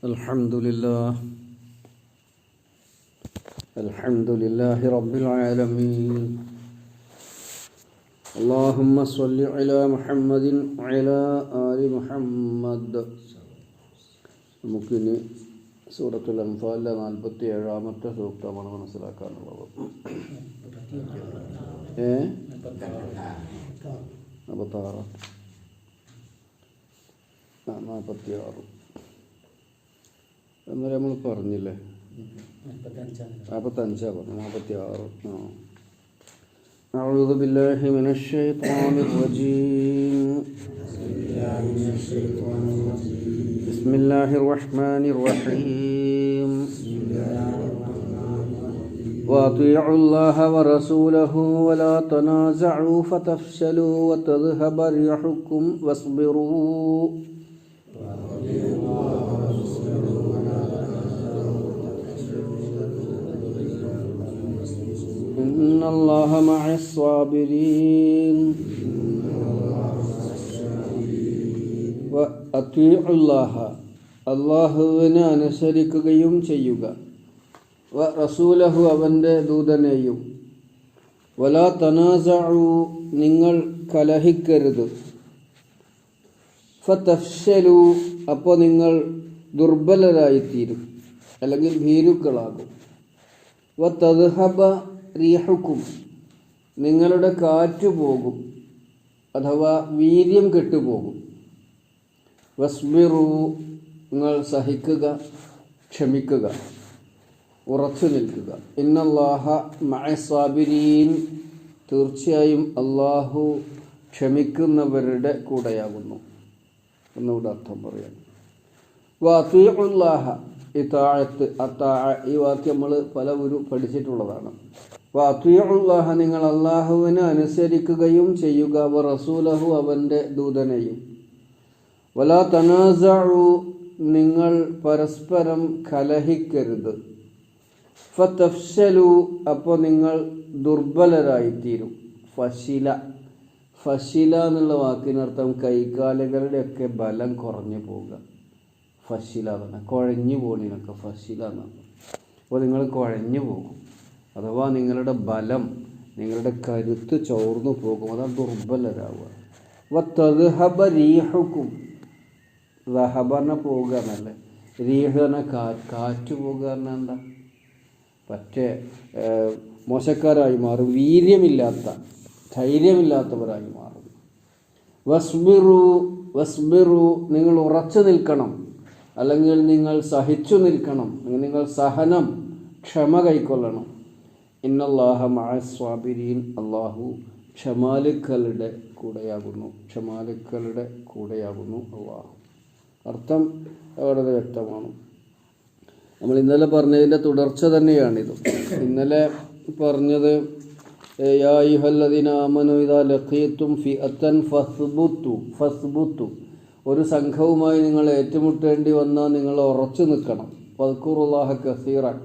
Alhamdulillah, Alhamdulillahi Rabbil Alameen. Allahumma salli ala Muhammadin wa ala ali Muhammad. നമുക്കിനി സൂറത്തുൽ അൻഫാലിലെ 47-ാമത്തെ സൂക്തമാണ് മനസ്സിലാക്കാനുള്ളത്. 46 എന്നൊരു നമ്മൾ പറഞ്ഞില്ലേ, 45 പറഞ്ഞു, 46. أعوذ بالله من الشيطان الرجيم. بسم الله الرحمن الرحيم. وأطيعوا الله ورسوله ولا تنازعوا فتفشلوا وتذهب ريحكم واصبروا إن الله مع الصابرين. وأطيعوا الله, അല്ലാഹുവിനെ അനുസരിക്കുകയും ചെയ്യുക, റസൂലഹു, അവൻ്റെ ദൂതനെയും, വലാ തനാസഉ, നിങ്ങൾ കലഹിക്കരുത്, ഫതഫ്ശലു, അപ്പോൾ നിങ്ങൾ ദുർബലരായിത്തീരും അല്ലെങ്കിൽ ഭീരുക്കളാകും, വതദ്ഹബ റീഹുക്കും, നിങ്ങളുടെ കാറ്റ് പോകും അഥവാ വീര്യം കെട്ടുപോകും, വസ്ബിറു, നിങ്ങൾ സഹിക്കുക, ക്ഷമിക്കുക, ഉറച്ചു നിൽക്കുക. ഇന്നല്ലാഹ മഅസ്സാബിരീൻ, തീർച്ചയായും അള്ളാഹു ക്ഷമിക്കുന്നവരുടെ കൂടെയാകുന്നു. ഒന്നുകൂടെ അർത്ഥം പറയാം. വഅതീഉല്ലാഹ, ഇതാഅത്ത്, അതാഅ, ഈ വാക്യം നമ്മൾ പലവരും പഠിച്ചിട്ടുള്ളതാണ്. വഅതീഉല്ലാഹ, നിങ്ങൾ അള്ളാഹുവിനെ അനുസരിക്കുകയും ചെയ്യുക, വറസൂലഹു, അവൻ്റെ ദൂതനെയും. വലാ തനാസഉ, നിങ്ങൾ പരസ്പരം കലഹിക്കരുത്, ഫതഫ്ശലു, അപ്പോൾ നിങ്ങൾ ദുർബലരായിത്തീരും. ഫശില എന്നുള്ള വാക്കിനർത്ഥം കൈകാലുകളുടെയൊക്കെ ബലം കുറഞ്ഞു പോവുക. ഫശില തന്നെ കുഴഞ്ഞു പോണിനൊക്കെ ഫശില എന്നാണ്. അപ്പോൾ നിങ്ങൾ കുഴഞ്ഞു പോകും അഥവാ നിങ്ങളുടെ ബലം, നിങ്ങളുടെ കരുത്ത് ചോർന്നു പോകും, അതാണ് ദുർബലരാവുക. വതദ്ഹബ റീഹുക്കും, ദഹബന പോവുക എന്നല്ലേ, റീഹ് എന്ന കാറ്റ് പോകുക പറഞ്ഞാൽ എന്താ, പറ്റേ മോശക്കാരായി മാറും, വീര്യമില്ലാത്ത, ധൈര്യമില്ലാത്തവരായി മാറും. വസ്ബിറു, നിങ്ങൾ ഉറച്ചു നിൽക്കണം, അല്ലെങ്കിൽ നിങ്ങൾ സഹിച്ചു നിൽക്കണം, നിങ്ങൾ സഹനം, ക്ഷമ കൈക്കൊള്ളണം. ഇന്നല്ലാഹ മഅസ്സാബിരീൻ, അല്ലാഹു ക്ഷമാലുക്കളുടെ കൂടെയാകുന്നു അല്ലാഹു. അർത്ഥം വളരെ വ്യക്തമാണ്. നമ്മൾ ഇന്നലെ പറഞ്ഞതിൻ്റെ തുടർച്ച തന്നെയാണിത്. ഇന്നലെ പറഞ്ഞത് യാ അയ്യുഹല്ലദീന ആമനൂ ഇദാ ലഖീതും ഫിഅതൻ ഫസ്ബുതു, ഒരു സംഘവുമായി നിങ്ങൾ ഏറ്റുമുട്ടേണ്ടി വന്നാൽ നിങ്ങൾ ഉറച്ചു നിൽക്കണം. വദ്കുറുല്ലാഹ കസീറൻ,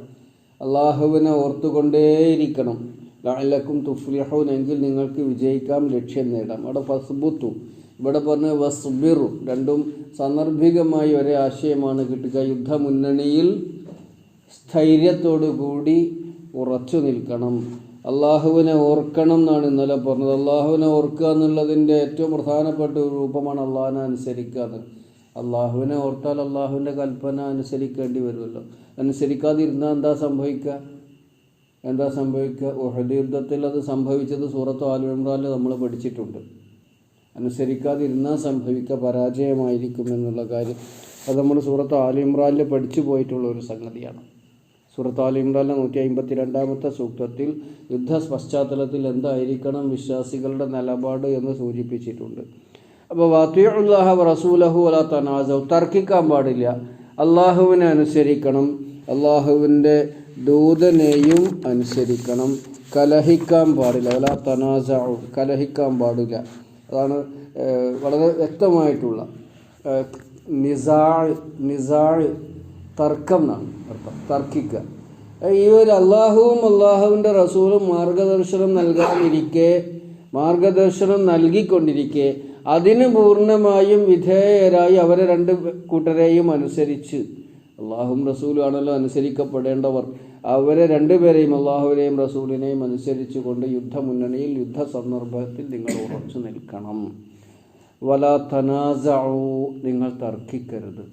അള്ളാഹുവിനെ ഓർത്തുകൊണ്ടേയിരിക്കണം. ലഅല്ലക്കും തുഫ്ലിഹൂൻ, എങ്കിൽ നിങ്ങൾക്ക് വിജയിക്കാം, ലക്ഷ്യം നേടാം. അവിടെ ഫസ്ബുതു, ഇവിടെ പറഞ്ഞ വസ്ബിറു, രണ്ടും സാന്ദർഭികമായി ഒരേ ആശയമാണ് കിട്ടുക. യുദ്ധമുന്നണിയിൽ സ്ഥൈര്യത്തോടു കൂടി ഉറച്ചു നിൽക്കണം, അള്ളാഹുവിനെ ഓർക്കണം എന്നാണ് ഇന്നലെ പറഞ്ഞത്. അള്ളാഹുവിനെ ഓർക്കുക എന്നുള്ളതിൻ്റെ ഏറ്റവും പ്രധാനപ്പെട്ട ഒരു രൂപമാണ് അള്ളാഹിനെ അനുസരിക്കുക എന്ന്. അള്ളാഹുവിനെ ഓർത്താൽ അള്ളാഹുവിൻ്റെ കൽപ്പന അനുസരിക്കേണ്ടി വരുമല്ലോ. അനുസരിക്കാതിരുന്നാൽ എന്താ സംഭവിക്കുക? ഉഹദ് യുദ്ധത്തിൽ അത് സംഭവിച്ചത് സൂറത്ത് ആൽ ഇംറാനിൽ നമ്മൾ പഠിച്ചിട്ടുണ്ട്. അനുസരിക്കാതിരുന്നാൽ സംഭവിക്കുക പരാജയമായിരിക്കും എന്നുള്ള കാര്യം. അത് നമ്മൾ സൂറത്ത് ആൽ ഇംറാനിൽ പഠിച്ചു പോയിട്ടുള്ള ഒരു സംഗതിയാണ്. സൂറത്ത് ആൽ ഇംറാനിലെ 152-ാമത്തെ സൂക്തത്തിൽ യുദ്ധ പശ്ചാത്തലത്തിൽ എന്തായിരിക്കണം വിശ്വാസികളുടെ നിലപാട് എന്ന് സൂചിപ്പിച്ചിട്ടുണ്ട്. അപ്പോൾ വഅതീഉല്ലാഹ വറസൂലഹു വലാ തനാസഉ, തർക്കിക്കാൻ പാടില്ല, അള്ളാഹുവിനെ അനുസരിക്കണം, അള്ളാഹുവിൻ്റെ ദൂതനെയും അനുസരിക്കണം, കലഹിക്കാൻ പാടില്ല, വലാ തനാസഉ, കലഹിക്കാൻ പാടില്ല. അതാണ് വളരെ വ്യക്തമായിട്ടുള്ള നിസാഴ് തർക്കം എന്നാണ് അർത്ഥം, തർക്കിക്കുക. ഈ ഒരു അള്ളാഹുവും അള്ളാഹുവിൻ്റെ റസൂലും മാർഗദർശനം നൽകിക്കൊണ്ടിരിക്കെ അതിന് പൂർണ്ണമായും വിധേയരായി അവരെ രണ്ട് കൂട്ടരെയും അനുസരിച്ച് അള്ളാഹും റസൂലും ആണല്ലോ അനുസരിക്കപ്പെടേണ്ടവർ. അവരെ രണ്ടുപേരെയും, അള്ളാഹുവിനെയും റസൂലിനെയും അനുസരിച്ചുകൊണ്ട് യുദ്ധമുന്നണിയിൽ, യുദ്ധ സന്ദർഭത്തിൽ നിങ്ങൾ ഉറച്ചു നിൽക്കണം. വലാ തനാസഉ, നിങ്ങൾ തർക്കിക്കരുത്.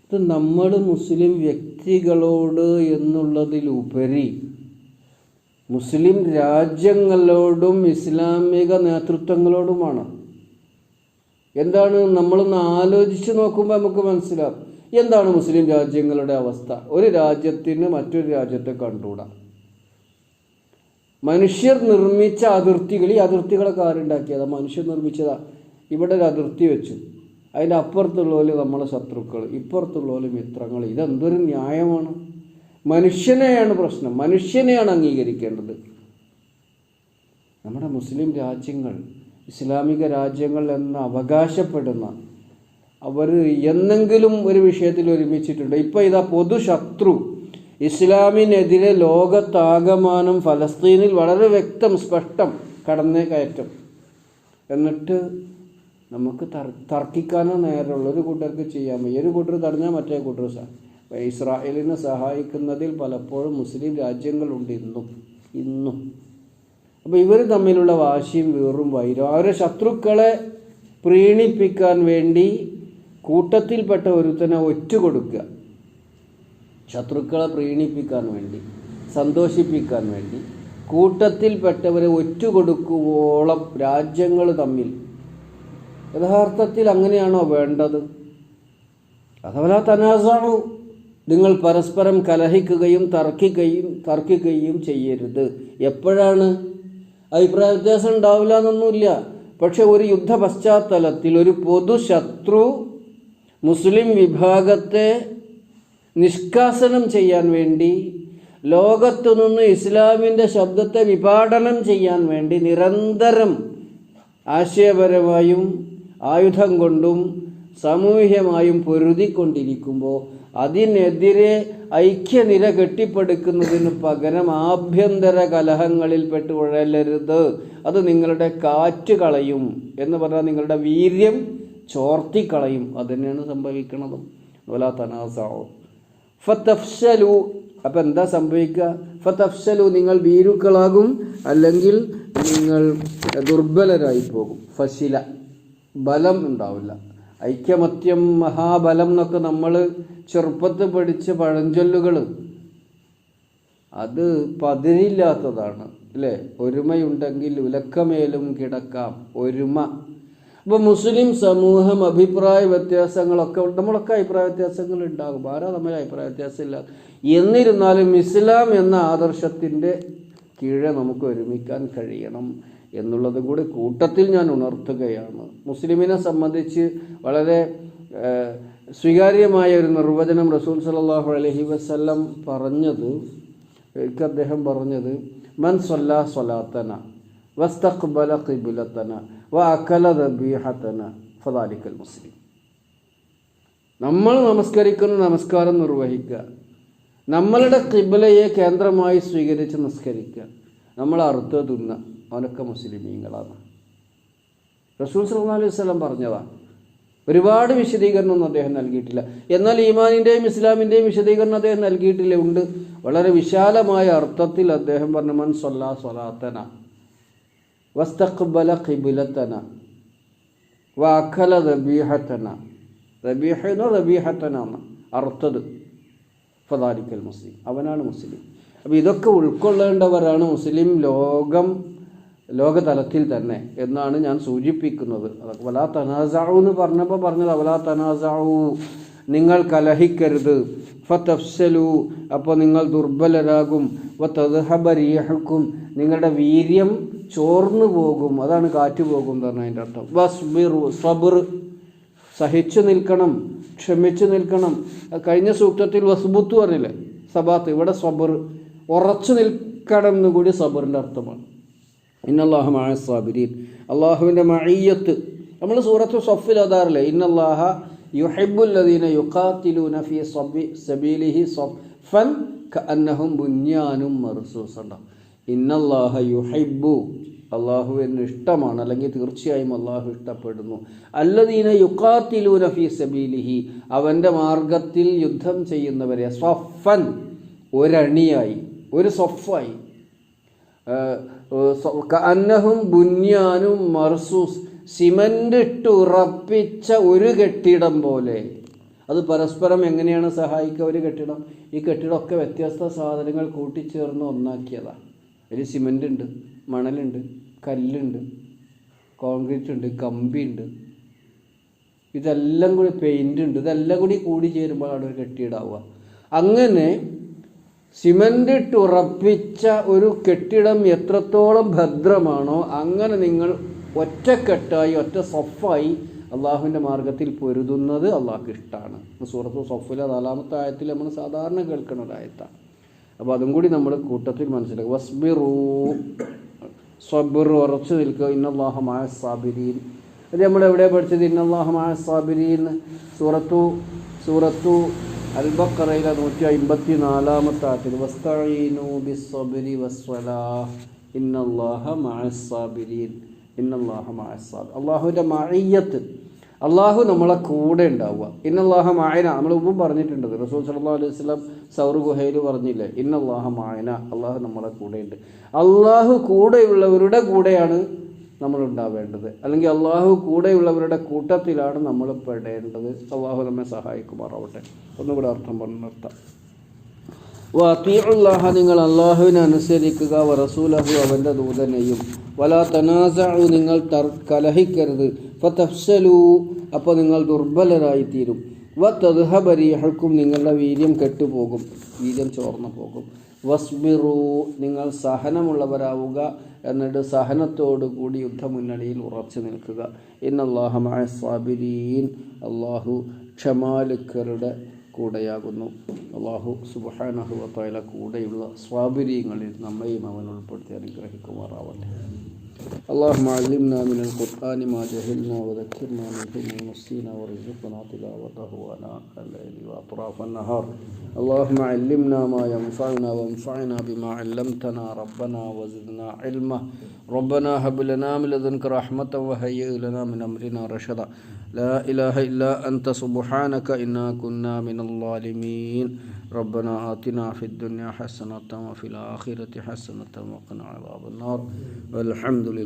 ഇത് നമ്മൾ മുസ്ലിം വ്യക്തികളോട് എന്നുള്ളതിലുപരി മുസ്ലിം രാജ്യങ്ങളോടും ഇസ്ലാമിക നേതൃത്വങ്ങളോടുമാണ്. എന്താണ് നമ്മളൊന്ന് ആലോചിച്ച് നോക്കുമ്പോൾ നമുക്ക് മനസ്സിലാവും എന്താണ് മുസ്ലിം രാജ്യങ്ങളുടെ അവസ്ഥ. ഒരു രാജ്യത്തിന് മറ്റൊരു രാജ്യത്തെ കണ്ടുകൂടാ. മനുഷ്യർ നിർമ്മിച്ച അതിർത്തികൾ, ഈ അതിർത്തികളൊക്കെ ആരുണ്ടാക്കിയതാ? മനുഷ്യർ നിർമ്മിച്ചതാ. ഇവിടെ ഒരു അതിർത്തി വെച്ചു, അതിൻ്റെ അപ്പുറത്തുള്ളവർ നമ്മളെ ശത്രുക്കൾ, ഇപ്പുറത്തുള്ളവർ മിത്രങ്ങൾ. ഇതെന്തൊരു ന്യായമാണ്? മനുഷ്യനെയാണ് പ്രശ്നം, മനുഷ്യനെയാണ് അംഗീകരിക്കേണ്ടത്. നമ്മുടെ മുസ്ലിം രാജ്യങ്ങൾ, ഇസ്ലാമിക രാജ്യങ്ങൾ എന്ന് അവകാശപ്പെടുന്ന അവർ എന്നെങ്കിലും ഒരു വിഷയത്തിൽ ഒരുമിച്ചിട്ടുണ്ട്. ഇപ്പോൾ ഇതാ പൊതു ശത്രു ഇസ്ലാമിനെതിരെ ലോകത്താകമാനം ഫലസ്തീനിൽ വളരെ വ്യക്തം, സ്പഷ്ടം കടന്നു കയറ്റം. എന്നിട്ട് നമുക്ക് തർക്കിക്കാനോ നേരമുള്ള ഒരു കൂട്ടർക്ക് ചെയ്യാൻ വയ്യ. ഒരു കൂട്ടർ തടഞ്ഞാൽ മറ്റേ കൂട്ടർ ഇസ്രായേലിനെ സഹായിക്കുന്നതിൽ പലപ്പോഴും മുസ്ലിം രാജ്യങ്ങളുണ്ട് ഇന്നും. അപ്പോൾ ഇവർ തമ്മിലുള്ള വാശിയും വീറും വൈരം, അവരെ ശത്രുക്കളെ പ്രീണിപ്പിക്കാൻ വേണ്ടി കൂട്ടത്തിൽപ്പെട്ട ഒരുത്തനെ ഒറ്റുകൊടുക്കുക. ശത്രുക്കളെ പ്രീണിപ്പിക്കാൻ വേണ്ടി, സന്തോഷിപ്പിക്കാൻ വേണ്ടി കൂട്ടത്തിൽപ്പെട്ടവരെ ഒറ്റുകൊടുക്കുവോളം രാജ്യങ്ങൾ തമ്മിൽ. യഥാർത്ഥത്തിൽ അങ്ങനെയാണോ വേണ്ടത്? അഥവാ തനാസഉ, നിങ്ങൾ പരസ്പരം കലഹിക്കുകയും തർക്കിക്കുകയും ചെയ്യരുത്. എപ്പോഴാണ്? അഭിപ്രായ വ്യത്യാസം ഉണ്ടാവില്ല എന്നൊന്നുമില്ല. പക്ഷെ ഒരു യുദ്ധ പശ്ചാത്തലത്തിൽ ഒരു പൊതു ശത്രു മുസ്ലിം വിഭാഗത്തെ നിഷ്കാസനം ചെയ്യാൻ വേണ്ടി, ലോകത്തു നിന്ന് ഇസ്ലാമിൻ്റെ ശബ്ദത്തെ വിപാടനം ചെയ്യാൻ വേണ്ടി നിരന്തരം ആശയപരമായും ആയുധം കൊണ്ടും സാമൂഹ്യമായും പൊരുതിക്കൊണ്ടിരിക്കുമ്പോൾ അതിനെതിരെ ഐക്യനിര കെട്ടിപ്പടുക്കുന്നതിന് പകരം ആഭ്യന്തര കലഹങ്ങളിൽ പെട്ടുഴലരുത്. അത് നിങ്ങളുടെ കാറ്റ് കളയും എന്ന് പറഞ്ഞാൽ നിങ്ങളുടെ വീര്യം ചോർത്തിക്കളയും. അതുതന്നെയാണ് സംഭവിക്കുന്നത്. വലാ തനാസഉ ഫതഫ്ശലു. അപ്പം എന്താ സംഭവിക്കുക? ഫതഫ്ശലു, നിങ്ങൾ ഭീരുക്കളാകും, അല്ലെങ്കിൽ നിങ്ങൾ ദുർബലരായി പോകും. ഫശില, ബലം ഉണ്ടാവില്ല. ഐക്യമത്യം മഹാബലം എന്നൊക്കെ നമ്മൾ ചെറുപ്പത്തിൽ പഠിച്ച പഴഞ്ചൊല്ലുകൾ, അത് പതിരില്ലാത്തതാണ് അല്ലേ? ഒരുമയുണ്ടെങ്കിൽ ഉലക്കമേലും കിടക്കാം. ഒരുമ. അപ്പോൾ മുസ്ലിം സമൂഹം അഭിപ്രായ വ്യത്യാസങ്ങളൊക്കെ, നമ്മളൊക്കെ അഭിപ്രായ വ്യത്യാസങ്ങൾ ഉണ്ടാകും. ആരാ തമ്മിൽ അഭിപ്രായ വ്യത്യാസമില്ല? എന്നിരുന്നാലും ഇസ്ലാം എന്ന ആദർശത്തിൻ്റെ കീഴെ നമുക്ക് ഒരുമിക്കാൻ കഴിയണം എന്നുള്ളത് കൂടി കൂട്ടത്തിൽ ഞാൻ ഉണർത്തുകയാണ്. മുസ്ലിമിനെ സംബന്ധിച്ച് വളരെ സ്വീകാര്യമായ ഒരു നിർവചനം റസൂൽ സല്ലല്ലാഹു അലൈഹി വസല്ലം പറഞ്ഞത്, അദ്ദേഹം പറഞ്ഞത്, മൻ സ്വല്ലാ സ്വലാത്തന വസ്തഖ്ബല ഖിബ്ലതന വഅകല ദബീഹതന ഫദാലിക്കൽ മുസ്ലിം. നമ്മൾ നമസ്കരിക്കുന്ന നമസ്കാരം നിർവഹിക്കുക, നമ്മളുടെ ഖിബ്ലയെ കേന്ദ്രമായി സ്വീകരിച്ച് നിസ്കരിക്കുക, നമ്മൾ അറുത്ത് തിന്നുക, അവനൊക്കെ മുസ്ലിമീങ്ങളാണ്. റസൂൽ സല്ലല്ലാഹു അലൈഹി വസല്ലം പറഞ്ഞതാണ്. ഒരുപാട് വിശദീകരണമൊന്നും അദ്ദേഹം നൽകിയിട്ടില്ല. എന്നാൽ ഈമാനിൻ്റെയും ഇസ്ലാമിൻ്റെയും വിശദീകരണം അദ്ദേഹം നൽകിയിട്ടില്ല. ഉണ്ട്. വളരെ വിശാലമായ അർത്ഥത്തിൽ അദ്ദേഹം പറഞ്ഞു, മൻ സ്വല്ലാ സ്വലാത്തന വസ്തഖ്ബല ഖിബ്ലതന വഅകല ദബീഹതന. ദബീഹനോ ദബീഹതന എന്ന അർത്ഥത് ഫദാലിക്കൽ മുസ്ലിം, അവനാണ് മുസ്ലിം. അപ്പോൾ ഇതൊക്കെ ഉൾക്കൊള്ളേണ്ടവരാണ് മുസ്ലിം ലോകതലത്തിൽ തന്നെ എന്നാണ് ഞാൻ സൂചിപ്പിക്കുന്നത്. അതൊക്കെ വലാ തനാസഉ എന്ന് പറഞ്ഞത് വലാ തനാസഉ, നിങ്ങൾ കലഹിക്കരുത്. ഫതഫ്ശലു, അപ്പോൾ നിങ്ങൾ ദുർബലരാകും. വതദ്ഹബ റീഹുക്കും, നിങ്ങളുടെ വീര്യം ചോർന്നു പോകും. അതാണ് കാറ്റ് പോകും എന്ന് പറഞ്ഞാൽ അതിൻ്റെ അർത്ഥം. വസ്ബിറു, സബർ, സഹിച്ചു നിൽക്കണം, ക്ഷമിച്ചു നിൽക്കണം. കഴിഞ്ഞ സൂക്തത്തിൽ വസ്ബുത്ത് പറഞ്ഞില്ലേ, സബാത്ത്. ഇവിടെ സബർ, ഉറച്ചു നിൽക്കണം എന്നുകൂടി സബറിൻ്റെ അർത്ഥമാണ്. ഇന്നല്ലാഹ മഅ സ്സാബിരീൻ, അള്ളാഹുവിൻ്റെ മഅയ്യത്ത് നമ്മൾ സൂറത്ത് സഫിൽ അതാറില്ലേ, ഇന്നല്ലാഹ യുഹിബ്ബുല്ലദീന യുഖാതിലൂന ഫീ സബീലിഹി സഫൻ കഅന്നഹും ബുന്യാനും മർസൂസ്. ഇന്നല്ലാഹ യുഹിബ്ബു, അള്ളാഹുവിന് ഇഷ്ടമാണ്, അല്ലെങ്കിൽ തീർച്ചയായും അള്ളാഹു ഇഷ്ടപ്പെടുന്നു. അല്ലദീന യുഖാത്തിലൂന ഫീ സബീലിഹി, അവൻ്റെ മാർഗത്തിൽ യുദ്ധം ചെയ്യുന്നവരെ, സ്വഫൻ ഒരണിയായി, ഒരു സ്വഫായി, കഅന്നഹും ബുന്യാനും മർസൂസ്, സിമൻ്റ് ഇട്ട് ഉറപ്പിച്ച ഒരു കെട്ടിടം പോലെ. അത് പരസ്പരം എങ്ങനെയാണ് സഹായിക്കുക? ഒരു കെട്ടിടം, ഈ കെട്ടിടമൊക്കെ വ്യത്യസ്ത സാധനങ്ങൾ കൂട്ടിച്ചേർന്ന് ഒന്നാക്കിയതാണ്. അതിൽ സിമൻ്റ് ഉണ്ട്, മണലുണ്ട്, കല്ലുണ്ട്, കോൺക്രീറ്റ് ഉണ്ട്, കമ്പിയുണ്ട്, ഇതെല്ലാം കൂടി പെയിൻ്റ് ഉണ്ട്, ഇതെല്ലാം കൂടി ചേരുമ്പോഴാണ് ഒരു കെട്ടിടമാവുക. അങ്ങനെ സിമൻ്റ് ഇട്ട് ഉറപ്പിച്ച ഒരു കെട്ടിടം എത്രത്തോളം ഭദ്രമാണോ അങ്ങനെ നിങ്ങൾ ഒറ്റക്കെട്ടായി, ഒറ്റ സഫായി അള്ളാഹുവിൻ്റെ മാർഗത്തിൽ പൊരുതുന്നത് അള്ളാഹ്ക്ക് ഇഷ്ടമാണ്. സൂറത്ത് സഫിലെ 4-ാമത്തെ ആയത്തിൽ നമ്മൾ സാധാരണ കേൾക്കുന്ന ഒരായത്താണ്. അപ്പോൾ അതും കൂടി നമ്മൾ കൂട്ടത്തിൽ മനസ്സിലാക്കുക. വസ്ബിറൂ, സബ്ർ, ഉറച്ചു നിൽക്കുക. ഇന്നല്ലാഹ മഅ സാബിരീൻ, അത് നമ്മൾ എവിടെയാണ് പഠിച്ചത്? ഇന്നല്ലാഹ മഅ സാബിരീൻ സൂറത്തു അൽ-ബഖറയിലെ 154-ാമത്തെ ആയത്തിൽ വസ്തഈനൂ ബിസ്സബ്രി വസ്സലാഹ് ഇന്നല്ലാഹ മഅ സാബിരീൻ, ഇന്നല്ലാഹ മഅ സാബിരീൻ. അള്ളാഹുവിൻ്റെ മഅയ്യത്ത്, അള്ളാഹു നമ്മളെ കൂടെ ഉണ്ടാവുക. ഇന്നല്ലാഹ മഅന, നമ്മൾ മുമ്പും പറഞ്ഞിട്ടുണ്ട്. റസൂൽ സല്ലല്ലാഹു അലൈഹി വസല്ലം സൗർ ഗുഹയിൽ പറഞ്ഞില്ലേ, ഇന്നല്ലാഹ മഅന, അള്ളാഹു നമ്മളെ കൂടെയുണ്ട്. അള്ളാഹു കൂടെയുള്ളവരുടെ കൂടെയാണ് നമ്മൾ ഉണ്ടാവേണ്ടത്, അല്ലെങ്കിൽ അള്ളാഹു കൂടെയുള്ളവരുടെ കൂട്ടത്തിലാണ് നമ്മൾ പെടേണ്ടത്. അള്ളാഹു നമ്മെ സഹായിക്കുമാറാവട്ടെ. ഒന്നുകൂടെ അർത്ഥം പറഞ്ഞു നിർത്താം. വഅതീഉല്ലാഹ, നിങ്ങൾ അള്ളാഹുവിനെ അനുസരിക്കുക, വറസൂലഹു, അവൻ്റെ ദൂതനെയും, വലാ തനാസഉ, നിങ്ങൾ കലഹിക്കരുത്, ഫതഫ്ശലൂ, അപ്പോൾ നിങ്ങൾ ദുർബലരായിത്തീരും, വതദ്ഹബ റീഹുക്കും, നിങ്ങളുടെ വീര്യം കെട്ടുപോകും, വീര്യം ചോർന്നു പോകും, വസ്ബിറൂ, നിങ്ങൾ സഹനമുള്ളവരാവുക, എന്നിട്ട് സഹനത്തോടു കൂടി യുദ്ധമുന്നണിയിൽ ഉറച്ചു നിൽക്കുക. ഇന്നല്ലാഹ മഅ സാബിരീൻ, അള്ളാഹു ക്ഷമാലുക്കരുടെ കൂടെയാകുന്നു. അള്ളാഹു സുബ്ഹാനഹു വ തആല കൂടെയുള്ള സ്വാബിരീങ്ങളിൽ നമ്മയും അവൻ ഉൾപ്പെടുത്തി അനുഗ്രഹിക്കുമാറാവട്ടെ. اللهم علمنا من القرآن ما جهلنا وذكرنا منه ما نسينا وارزقنا تلاوته آناء الليل وأطراف النهار. اللهم علمنا ما ينفعنا وانفعنا بما علمتنا ربنا وزدنا علما. ربنا هب لنا من لدنك رحمة وهيئ لنا من أمرنا رشدا. لا إله إلا أنت سبحانك إنا كنا من الظالمين. ربنا آتنا في الدنيا حسنة وفي الآخرة حسنة وقنا عذاب النار. والحمد لله.